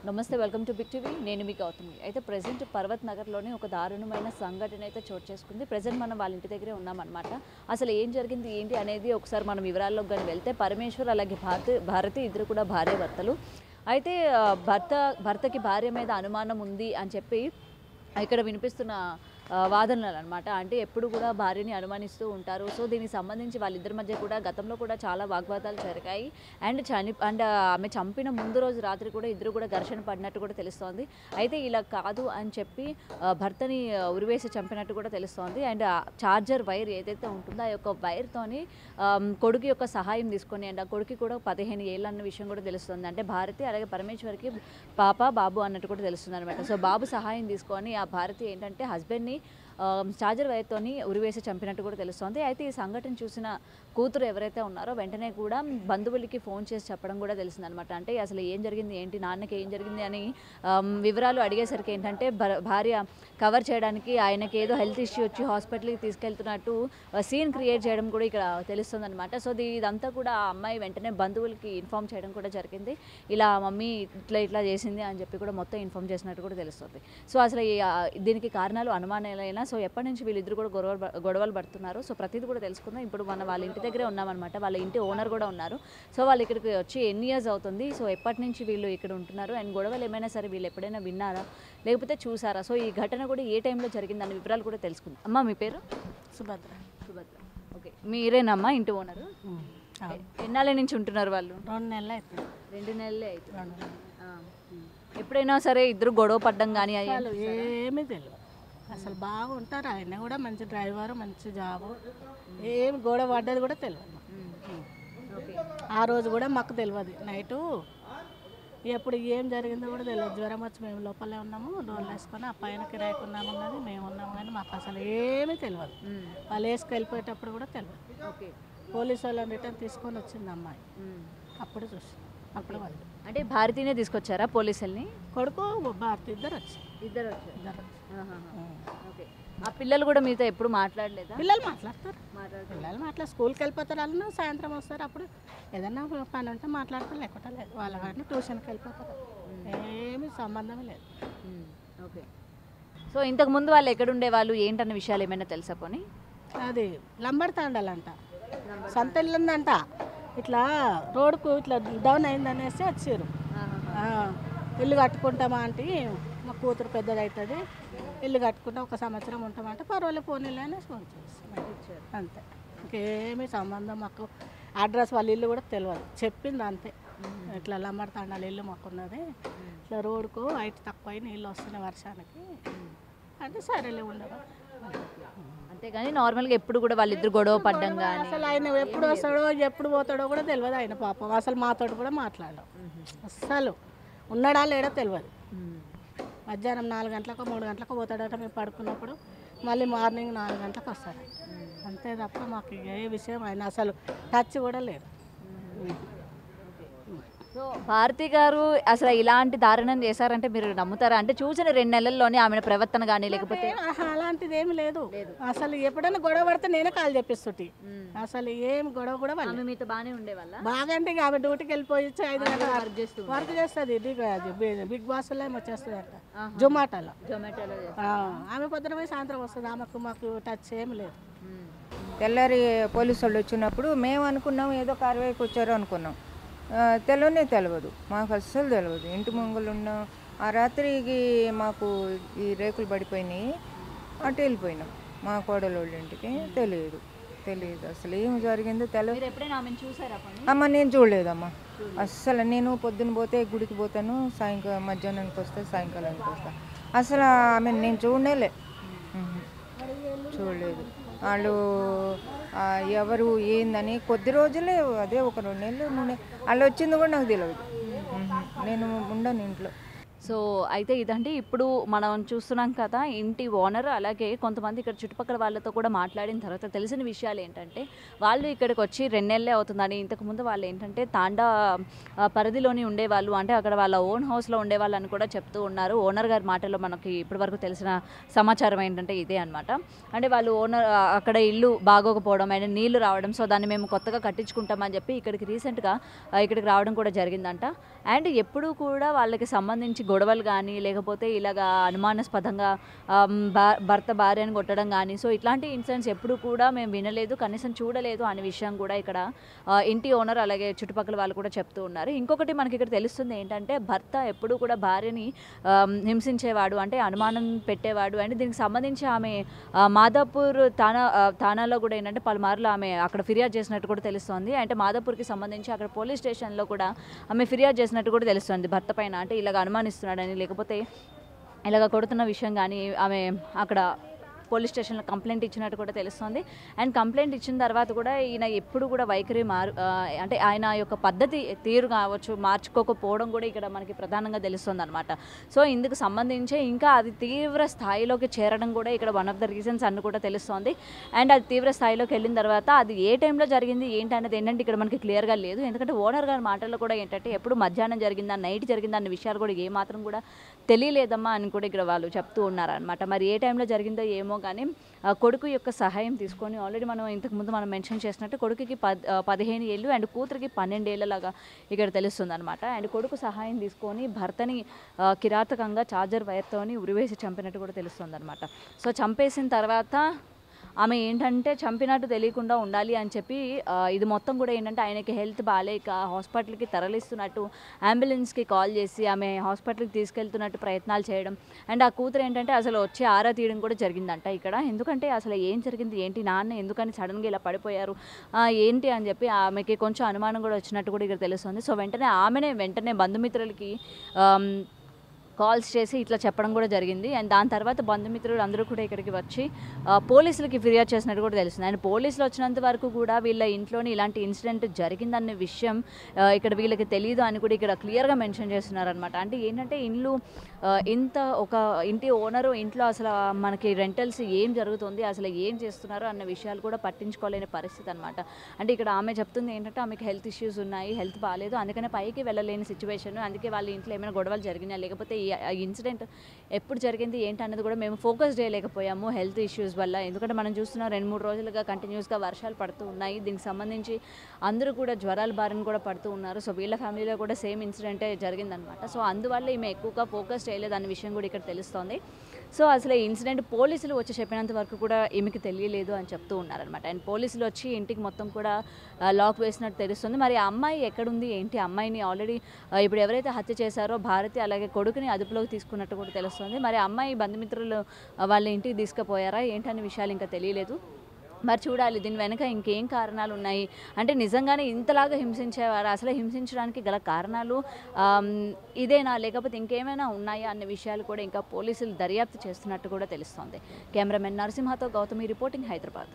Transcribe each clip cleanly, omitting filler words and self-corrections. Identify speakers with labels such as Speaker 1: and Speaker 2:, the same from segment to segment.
Speaker 1: నమస్తే, welcome to big TV. నేను మీ గౌతమి. అయితే ప్రెజెంట్ పర్వత్ నగర్లోని ఒక దారుణమైన సంఘటన అయితే చోటు చేసుకుంది. ప్రెజెంట్ మనం వాళ్ళ ఇంటి దగ్గరే ఉన్నామన్నమాట. అసలు ఏం జరిగింది ఏంటి అనేది ఒకసారి మనం వివరాల్లోకి కానీ వెళ్తే, పరమేశ్వర్ అలాగే భారతి ఇద్దరు కూడా భార్యాభర్తలు. అయితే భర్తకి భార్య మీద అనుమానం ఉంది అని చెప్పి ఇక్కడ వినిపిస్తున్న వాదనలు అనమాట. అంటే ఎప్పుడు కూడా భార్యని అనుమానిస్తూ ఉంటారు. సో దీనికి సంబంధించి వాళ్ళిద్దరి మధ్య కూడా గతంలో కూడా చాలా వాగ్వాదాలు జరిగాయి. అండ్ ఆమె చంపిన ముందు రోజు రాత్రి కూడా ఇద్దరు కూడా ఘర్షణ పడినట్టు కూడా తెలుస్తోంది. అయితే ఇలా కాదు అని చెప్పి భర్తని ఉరివేసి చంపినట్టు కూడా తెలుస్తోంది. అండ్ చార్జర్ వైర్ ఏదైతే ఉంటుందో ఆ యొక్క వైర్తోని కొడుకు యొక్క సహాయం తీసుకొని, అండ్ ఆ కొడుకు కూడా 15 ఏళ్ళు అన్న విషయం కూడా తెలుస్తుంది. అంటే భారతి అలాగే పరమేశ్వర్కి పాప బాబు అన్నట్టు కూడా తెలుస్తుంది అనమాట. సో బాబు సహాయం తీసుకొని ఆ భారతి ఏంటంటే హస్బెండ్ని చార్జర్ వైర్తోని ఉరివేసి చంపినట్టు కూడా తెలుస్తోంది. అయితే ఈ సంఘటన చూసిన కూతురు ఎవరైతే ఉన్నారో వెంటనే కూడా బంధువులకి ఫోన్ చేసి చెప్పడం కూడా తెలిసిందనమాట. అంటే అసలు ఏం జరిగింది ఏంటి, నాన్నకి ఏం జరిగింది అని వివరాలు అడిగేసరికి ఏంటంటే భార్య కవర్ చేయడానికి ఆయనకి ఏదో హెల్త్ ఇష్యూ వచ్చి హాస్పిటల్కి తీసుకెళ్తున్నట్టు సీన్ క్రియేట్ చేయడం కూడా ఇక్కడ తెలుస్తుంది అనమాట. సో ఇదంతా కూడా ఆ అమ్మాయి వెంటనే బంధువులకి ఇన్ఫామ్ చేయడం కూడా జరిగింది. ఇలా మమ్మీ ఇట్లా చేసింది అని చెప్పి కూడా మొత్తం ఇన్ఫామ్ చేసినట్టు కూడా తెలుస్తుంది. సో అసలు దీనికి కారణాలు అనుమానాలైనా, సో ఎప్పటి నుంచి వీళ్ళిద్దరు కూడా గొడవలు పడుతున్నారు. సో ప్రతిదీ కూడా తెలుసుకుందాం. ఇప్పుడు మనం వాళ్ళ ఇంటి దగ్గరే ఉన్నామన్నమాట. వాళ్ళ ఇంటి ఓనర్ కూడా ఉన్నారు. సో వాళ్ళు ఇక్కడికి వచ్చి ఎన్ని ఇయర్స్ అవుతుంది, సో ఎప్పటి నుంచి వీళ్ళు ఇక్కడ ఉంటున్నారు, అండ్ గొడవలు ఏమైనా సరే వీళ్ళు ఎప్పుడైనా విన్నారా లేకపోతే చూసారా, సో ఈ ఘటన కూడా ఏ టైంలో జరిగిందన్న వివరాలు కూడా తెలుసుకుందాం. అమ్మ మీ పేరు?
Speaker 2: సుభద్ర.
Speaker 1: ఓకే, మీరేనమ్మా ఇంటి ఓనరు? ఎన్నాళ్ళ నుంచి ఉంటున్నారు వాళ్ళు?
Speaker 2: 2 నెలలు అవుతుంది.
Speaker 1: 2 నెలలే అవుతుంది. ఎప్పుడైనా సరే ఇద్దరు గొడవ పడ్డం కానీ
Speaker 2: ఏమీ తెలియదు. అసలు బాగుంటారు. ఆయన కూడా మంచి డ్రైవరు, మంచి జాబు. ఏమి గొడవ పడ్డది కూడా తెలియదు. ఆ రోజు కూడా మాకు తెలియదు. నైటు ఎప్పుడు ఏం జరిగిందో కూడా తెలియదు. జ్వరం వచ్చి మేము లోపలే ఉన్నాము, డోర్లు వేసుకొని ఆ పైన కిరాయికి ఉన్నాము ఉన్నది, మేము ఉన్నాము. కానీ మాకు అసలు ఏమీ తెలియదు. వాళ్ళు వేసుకెళ్ళిపోయేటప్పుడు కూడా తెలియదు. పోలీసు వాళ్ళని రిటర్న్ తీసుకొని వచ్చింది అమ్మాయి. అప్పుడు చూసి అప్పుడు వాళ్ళు
Speaker 1: అంటే భారతీనే తీసుకొచ్చారా పోలీసుల్ని?
Speaker 2: కొడుకు భారతి ఇద్దరు వచ్చి.
Speaker 1: ఓకే, ఆ పిల్లలు కూడా మీతో ఎప్పుడు మాట్లాడలేదా?
Speaker 2: పిల్లలు మాట్లాడతారు. స్కూల్కి వెళ్ళిపోతారు. వాళ్ళు సాయంత్రం వస్తారు. అప్పుడు ఏదన్నా పని ఉంటే మాట్లాడతారు, లేకపోతే లేదు. వాళ్ళ వాటిని ట్యూషన్కి వెళ్ళిపోతారు. ఏమీ సంబంధం లేదు.
Speaker 1: ఓకే, సో ఇంతకు ముందు వాళ్ళు ఎక్కడ ఉండేవాళ్ళు ఏంటన్న విషయాలు ఏమైనా తెలుసా? పోనీ
Speaker 2: అది లంబడతాండాలంట, సొంత ఇల్లు ఉందంట. ఇట్లా రోడ్కు ఇట్లా డౌన్ అయిందనేసి వచ్చారు. ఇల్లు కట్టుకుంటామా అంటే మా కూతురు పెద్దది అవుతుంది, ఇల్లు కట్టుకుంటాం, 1 సంవత్సరం ఉంటామంటే పర్వాలేదు పోనీలే అనేసి ఫోన్ చేస్తారు. అంతే, ఇంకేమీ సంబంధం. మాకు అడ్రస్ వాళ్ళ ఇల్లు కూడా తెలియదు. చెప్పింది అంతే, ఇట్లా లంబడతాండాలి ఇల్లు మాకున్నది, ఇట్లా రోడ్కు హైట్ తక్కువ నీళ్ళు వస్తున్నాయి వర్షానికి అంటే సరేలే ఉండవు.
Speaker 1: అంతేగాని నార్మల్గా ఎప్పుడు కూడా వాళ్ళిద్దరు గొడవ పడ్డం కానీ
Speaker 2: అసలు ఆయన ఎప్పుడు వస్తాడో ఎప్పుడు పోతాడో కూడా తెలియదు. ఆయన పాపం అసలు మాతో కూడా మాట్లాడడం, అస్సలు ఉన్నాడా లేడో తెలియదు. మధ్యాహ్నం 4 గంటలకు 3 గంటలకు పోతాడట మేము పడుకున్నప్పుడు, మళ్ళీ మార్నింగ్ 4 గంటలకు వస్తాడు. అంతే తప్ప మాకు ఏ విషయం ఆయన అసలు టచ్ కూడా లేదు.
Speaker 1: సో భారతి గారు అసలు ఇలాంటి దారుణం చేశారంటే మీరు నమ్ముతారా? అంటే చూసిన 2 నెలల్లోనే ఆమె ప్రవర్తన కానీ లేకపోతే
Speaker 2: అలాంటిది ఏమి లేదు. అసలు ఎప్పుడైనా గొడవ పడితే నేనే కాల్ చెప్పిస్తుంటే, అసలు ఏం గొడవ కూడా
Speaker 1: ఆమె మీతో బాగానే ఉండేవాళ్ళ?
Speaker 2: బాగా అంటే ఆమె డ్యూటీకి వెళ్ళిపోయి 5 గంటల వర్క్ చేస్తుంది. బిగ్ బాస్లో ఏమో చేస్తుంది అంట, జొమాటోలో. ఆమె పొద్దున పోయి సాయంత్రం వస్తుంది. ఆమెకు మాకు టచ్ ఏమి లేదు.
Speaker 3: తెల్లారి పోలీసు వాళ్ళు వచ్చినప్పుడు మేము అనుకున్నాం ఏదో కార్యవాయికి వచ్చారు అనుకున్నాం. తెలియదు, మాకు అస్సలు తెలియదు. ఇంటి ముంగలు ఉన్నాం. ఆ రాత్రికి మాకు ఈ రేకులు పడిపోయినాయి, అటు వెళ్ళిపోయినాం మా కోడలోళ్ళ ఇంటికి. తెలియదు అసలు ఏం జరిగిందో తెలియదు. అమ్మ నేను చూడలేదమ్మా అస్సలు. నేను పొద్దున్న పోతే గుడికి పోతాను, మధ్యాహ్నానికి వస్తా, సాయంకాలానికి వస్తా. అసలు ఆమె నేను చూడలేదు. వాళ్ళు ఎవరు ఏందని కొద్ది రోజులే, అదే 1 2 నెలలు 3 నెలలు వాళ్ళు వచ్చింది కూడా నాకు తెలియదు. నేను ఉండను ఇంట్లో.
Speaker 1: సో అయితే ఇదండి ఇప్పుడు మనం చూస్తున్నాం కదా ఇంటి ఓనర్ అలాగే కొంతమంది ఇక్కడ చుట్టుపక్కల వాళ్ళతో కూడా మాట్లాడిన తర్వాత తెలిసిన విషయాలు ఏంటంటే వాళ్ళు ఇక్కడికి వచ్చి 2 నెలలే అవుతుందని. ఇంతకుముందు వాళ్ళు ఏంటంటే తాండా పరిధిలోని ఉండేవాళ్ళు, అంటే అక్కడ వాళ్ళ ఓన్ హౌస్లో ఉండేవాళ్ళు అని కూడా చెప్తూ ఉన్నారు. ఓనర్ గారి మాటల్లో మనకి ఇప్పటివరకు తెలిసిన సమాచారం ఏంటంటే ఇదే అనమాట. అంటే వాళ్ళు ఓనర్ అక్కడ ఇల్లు బాగోకపోవడం అండ్ నీళ్లు రావడం, సో దాన్ని మేము కొత్తగా కట్టించుకుంటామని చెప్పి ఇక్కడికి రీసెంట్గా ఇక్కడికి రావడం కూడా జరిగిందంట. అండ్ ఎప్పుడూ కూడా వాళ్ళకి సంబంధించి గొడవలు కానీ లేకపోతే ఇలాగా అనుమానాస్పదంగా భర్త భార్యను కొట్టడం కానీ, సో ఇట్లాంటి ఇన్సిడెంట్స్ ఎప్పుడు కూడా మేము వినలేదు, కనీసం చూడలేదు అనే విషయం కూడా ఇక్కడ ఇంటి ఓనర్ అలాగే చుట్టుపక్కల వాళ్ళు కూడా చెప్తూ ఉన్నారు. ఇంకొకటి మనకి ఇక్కడ తెలుస్తుంది ఏంటంటే భర్త ఎప్పుడూ కూడా భార్యని హింసించేవాడు, అంటే అనుమానం పెట్టేవాడు. అండ్ దీనికి సంబంధించి ఆమె మాదాపూర్ థానాలో కూడా ఏంటంటే పలుమార్లు ఆమె అక్కడ ఫిర్యాదు చేసినట్టు కూడా తెలుస్తోంది. అంటే మాదాపూర్కి సంబంధించి అక్కడ పోలీస్ స్టేషన్లో కూడా ఆమె ఫిర్యాదు చేసినట్టు కూడా తెలుస్తుంది భర్త పైన, అంటే ఇలాగ అనుమానిస్తున్నాడని లేకపోతే ఇలాగ కొడుతున్న విషయం కానీ ఆమె అక్కడ పోలీస్ స్టేషన్లో కంప్లైంట్ ఇచ్చినట్టు కూడా తెలుస్తుంది. అండ్ కంప్లైంట్ ఇచ్చిన తర్వాత కూడా ఈయన ఎప్పుడు కూడా వైఖరి అంటే ఆయన యొక్క పద్ధతి తీరు కావచ్చు మార్చుకోకపోవడం కూడా ఇక్కడ మనకి ప్రధానంగా తెలుస్తుంది అనమాట. సో ఇందుకు సంబంధించి ఇంకా అది తీవ్ర స్థాయిలోకి చేరడం కూడా ఇక్కడ వన్ ఆఫ్ ద రీజన్స్ అని కూడా తెలుస్తుంది. అండ్ అది తీవ్ర స్థాయిలోకి వెళ్ళిన తర్వాత అది ఏ టైంలో జరిగింది ఏంటి అనేది ఏంటంటే ఇక్కడ మనకి క్లియర్గా లేదు. ఎందుకంటే ఓనర్ గారి మాటల్లో కూడా ఏంటంటే ఎప్పుడు మధ్యాహ్నం జరిగిందా నైట్ జరిగిందా అన్న విషయాలు కూడా ఏమాత్రం కూడా తెలియలేదమ్మా అని కూడా ఇక్కడ వాళ్ళు చెప్తూ ఉన్నారనమాట. మరి ఏ టైంలో జరిగిందో ఏమో కానీ కొడుకు యొక్క సహాయం తీసుకొని ఆల్రెడీ మనం ఇంతకుముందు మనం మెన్షన్ చేసినట్టు కొడుకుకి 15 ఏళ్ళు అండ్ కూతురికి 12 ఏళ్ళలాగా ఇక్కడ తెలుస్తుంది అనమాట. అండ్ కొడుకు సహాయం తీసుకొని భర్తని కిరాతకంగా చార్జర్ వైర్తోని ఉరివేసి చంపినట్టు కూడా తెలుస్తుంది అనమాట. సో చంపేసిన తర్వాత ఆమె ఏంటంటే చంపినట్టు తెలియకుండా ఉండాలి అని చెప్పి ఇది మొత్తం కూడా ఏంటంటే ఆయనకి హెల్త్ బాగాలేక హాస్పిటల్కి తరలిస్తున్నట్టు అంబులెన్స్కి కాల్ చేసి ఆమె హాస్పిటల్కి తీసుకెళ్తున్నట్టు ప్రయత్నాలు చేయడం. అండ్ ఆ కూతురు ఏంటంటే అసలు వచ్చి ఆరా తీయడం కూడా జరిగిందంట ఇక్కడ. ఎందుకంటే అసలు ఏం జరిగింది ఏంటి, నాన్న ఎందుకని సడన్గా ఇలా పడిపోయారు ఏంటి అని చెప్పి ఆమెకి కొంచెం అనుమానం కూడా వచ్చినట్టు కూడా ఇక్కడ తెలుస్తుంది. సో వెంటనే బంధుమిత్రులకి కాల్స్ చేసి ఇట్లా చెప్పడం కూడా జరిగింది. అండ్ దాని తర్వాత బంధుమిత్రులు అందరూ కూడా ఇక్కడికి వచ్చి పోలీసులకి ఫిర్యాదు చేసినట్టు కూడా తెలుస్తుంది. అండ్ పోలీసులు వచ్చినంత వరకు కూడా వీళ్ళ ఇంట్లోని ఇలాంటి ఇన్సిడెంట్ జరిగిందన్న విషయం ఇక్కడ వీళ్ళకి తెలియదు అని కూడా ఇక్కడ క్లియర్గా మెన్షన్ చేస్తున్నారనమాట. అంటే ఏంటంటే ఒక ఇంటి ఓనరు ఇంట్లో అసలు మనకి రెంటల్స్ ఏం జరుగుతుంది అసలు ఏం చేస్తున్నారు అన్న విషయాలు కూడా పట్టించుకోలేని పరిస్థితి అనమాట. అంటే ఇక్కడ ఆమె చెప్తుంది ఏంటంటే ఆమెకి హెల్త్ ఇష్యూస్ ఉన్నాయి, హెల్త్ బాగాలేదు, అందుకనే పైకి వెళ్ళలేని సిచ్యువేషన్, అందుకే వాళ్ళ ఇంట్లో ఏమైనా గొడవలు జరిగినా లేకపోతే ఈ ఇన్సిడెంట్ ఎప్పుడు జరిగింది ఏంటి అన్నది కూడా మేము ఫోకస్ చేయలేకపోయాము హెల్త్ ఇష్యూస్ వల్ల. ఎందుకంటే మనం చూస్తున్నాం 2-3 రోజులుగా కంటిన్యూస్గా వర్షాలు పడుతూ ఉన్నాయి, దీనికి సంబంధించి అందరూ కూడా జ్వరాల బారిన కూడా పడుతూ ఉన్నారు. సో వీళ్ళ ఫ్యామిలీలో కూడా సేమ్ ఇన్సిడెంటే జరిగిందనమాట. సో అందువల్ల ఈమె ఎక్కువగా ఫోకస్ చేయలేదు అన్న విషయం కూడా ఇక్కడ తెలుస్తోంది. సో అసలు ఈ ఇన్సిడెంట్ పోలీసులు వచ్చి చెప్పినంత వరకు కూడా ఈమెకి తెలియలేదు అని చెప్తూ ఉన్నారనమాట. అండ్ పోలీసులు వచ్చి ఇంటికి మొత్తం కూడా లాక్ వేసినట్టు తెలుస్తుంది. మరి ఆ అమ్మాయి ఎక్కడుంది ఏంటి, అమ్మాయిని ఆల్రెడీ ఇప్పుడు ఎవరైతే హత్య చేశారో భారతి అలాగే కొడుకుని అదుపులోకి తీసుకున్నట్టు కూడా తెలుస్తుంది. మరి అమ్మాయి బంధుమిత్రులు వాళ్ళ ఇంటికి తీసుకుపోయారా ఏంటనే విషయాలు ఇంకా తెలియలేదు. మరి చూడాలి దీని వెనక ఇంకేం కారణాలు ఉన్నాయి, అంటే నిజంగానే ఇంతలాగా హింసించేవారు, అసలు హింసించడానికి గల కారణాలు ఇదేనా లేకపోతే ఇంకేమైనా ఉన్నాయా అన్న విషయాలు కూడా ఇంకా పోలీసులు దర్యాప్తు చేస్తున్నట్టు కూడా తెలుస్తోంది. కెమెరామెన్ నరసింహతో Gautami reporting, Hyderabad.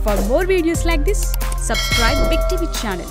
Speaker 4: For more videos like this, subscribe Big TV channel.